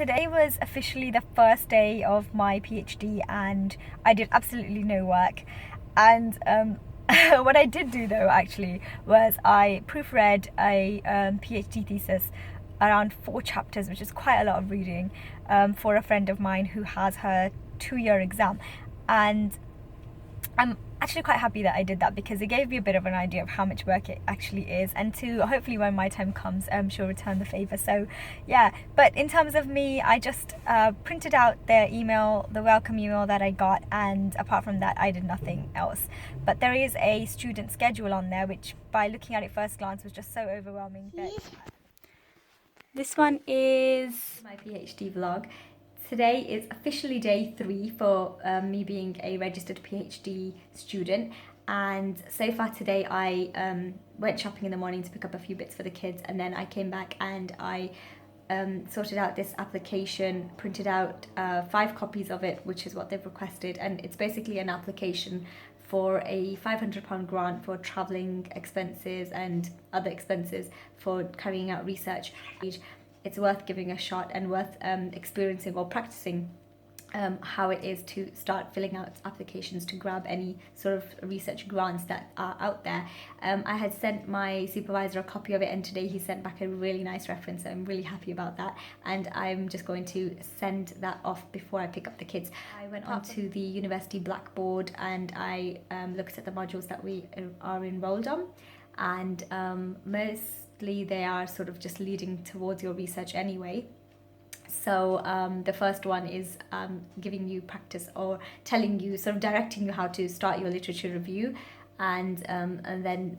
Today was officially the first day of my PhD and I did absolutely no work. And what I did do though actually was I proofread a PhD thesis around 4 chapters, which is quite a lot of reading, for a friend of mine who has her 2-year exam. And I'm actually quite happy that I did that because it gave me a bit of an idea of how much work it actually is, and to hopefully when my time comes she'll return the favour. So yeah, but in terms of me, I just printed out their email, the welcome email that I got, and apart from that I did nothing else. But there is a student schedule on there which by looking at it first glance was just so overwhelming that this one is my PhD vlog. Today is officially day 3 for me being a registered PhD student, and so far today I went shopping in the morning to pick up a few bits for the kids, and then I came back and I sorted out this application, printed out 5 copies of it, which is what they've requested, and it's basically an application for a £500 grant for travelling expenses and other expenses for carrying out research. It's worth giving a shot and worth experiencing or practicing how it is to start filling out applications to grab any sort of research grants that are out there. I had sent my supervisor a copy of it, and today he sent back a really nice reference. I'm really happy about that, and I'm just going to send that off before I pick up the kids. I went onto the university Blackboard and I looked at the modules that we are enrolled on, and mostly they are sort of just leading towards your research anyway. So the first one is giving you practice, or telling you, sort of directing you how to start your literature review, and then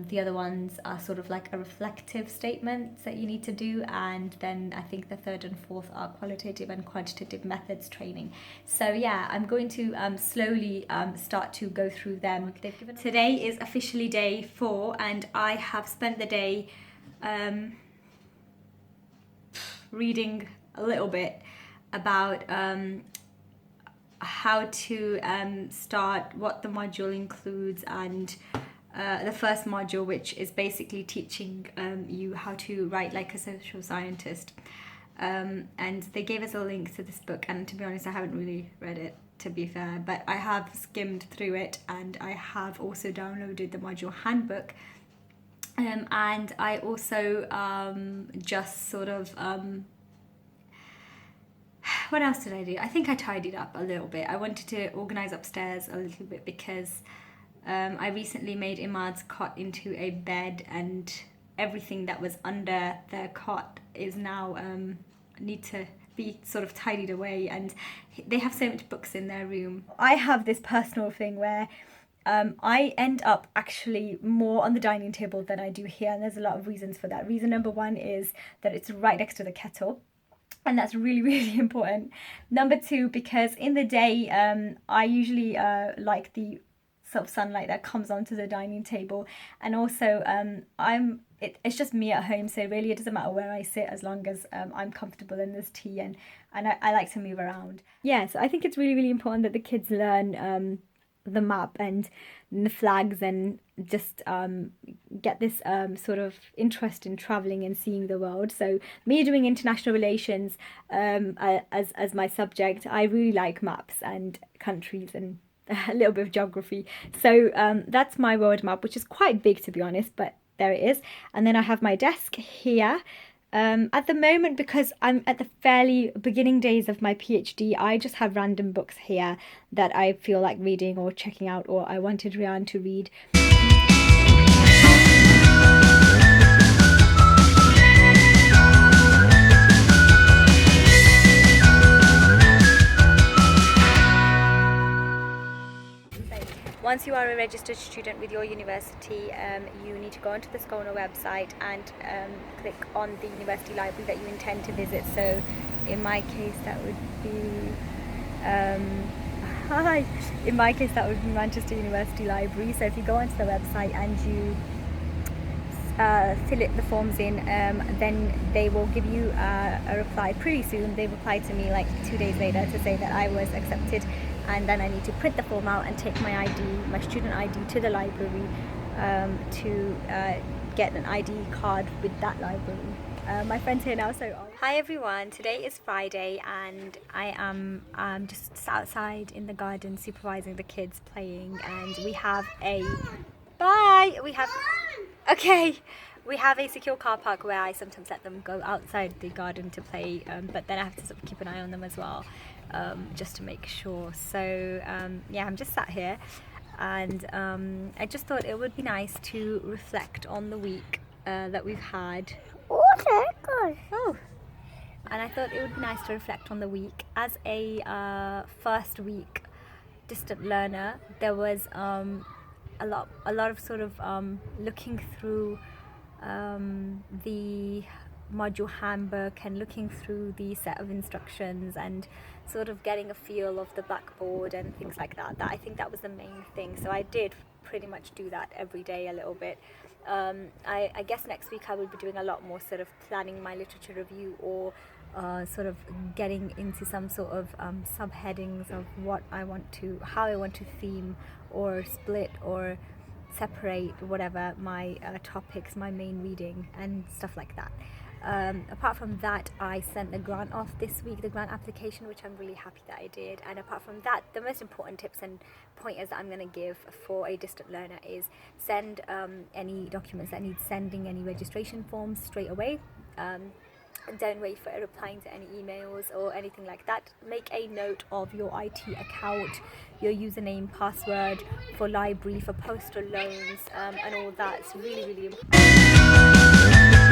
the other ones are sort of like a reflective statements that you need to do, and then I think the third and fourth are qualitative and quantitative methods training. So yeah, I'm going to slowly start to go through them. Today is officially day 4, and I have spent the day reading a little bit about how to start, what the module includes, and the first module, which is basically teaching you how to write like a social scientist, and they gave us a link to this book, and to be honest I haven't really read it, to be fair, but I have skimmed through it, and I have also downloaded the module handbook, and I also just sort of what else did I do? I think I tidied up a little bit. I wanted to organise upstairs a little bit because I recently made Imaad's cot into a bed, and everything that was under the cot is now need to be sort of tidied away, and they have so much books in their room. I have this personal thing where I end up actually more on the dining table than I do here, and there's a lot of reasons for that. Reason number 1 is that it's right next to the kettle, and that's really, really important. Number 2, because in the day I usually like the sort of sunlight that comes onto the dining table, and also it's just me at home, so really it doesn't matter where I sit as long as I'm comfortable and there's tea, and I like to move around. Yeah, so I think it's really, really important that the kids learn the map and the flags, and just get this sort of interest in traveling and seeing the world. So me doing international relations as my subject, I really like maps and countries and a little bit of geography. So that's my world map, which is quite big to be honest, but there it is. And then I have my desk here. At the moment, because I'm at the fairly beginning days of my PhD, I just have random books here that I feel like reading or checking out, or I wanted Rayaan to read. Once you are a registered student with your university, you need to go onto the SCONA website and click on the university library that you intend to visit. So in my case that would be Manchester University Library. So if you go onto the website and you fill the forms in, then they will give you a reply pretty soon. They replied to me like 2 days later to say that I was accepted, and then I need to print the form out and take my ID, my student ID, to the library to get an ID card with that library. My friend's here now, so hi everyone. Today is Friday and I am just outside in the garden supervising the kids playing, and we have a we have a secure car park where I sometimes let them go outside the garden to play, but then I have to sort of keep an eye on them as well, just to make sure. So yeah, I'm just sat here and I just thought it would be nice to reflect on the week that we've had. Oh, and I thought it would be nice to reflect on the week. As a first week distant learner, there was a lot of sort of looking through the module handbook and looking through the set of instructions and sort of getting a feel of the blackboard and things like that. I think that was the main thing. So I did pretty much do that every day a little bit. I guess next week I will be doing a lot more sort of planning my literature review, or sort of getting into some sort of subheadings of how I want to theme or split or separate whatever my topics, my main reading and stuff like that. Apart from that, I sent the grant off this week, the grant application, which I'm really happy that I did. And apart from that, the most important tips and pointers that I'm going to give for a distant learner is send any documents that need sending, any registration forms straight away. And don't wait for replying to any emails or anything like that. Make a note of your IT account, your username, password for library, for postal loans, and all that. It's really, really important.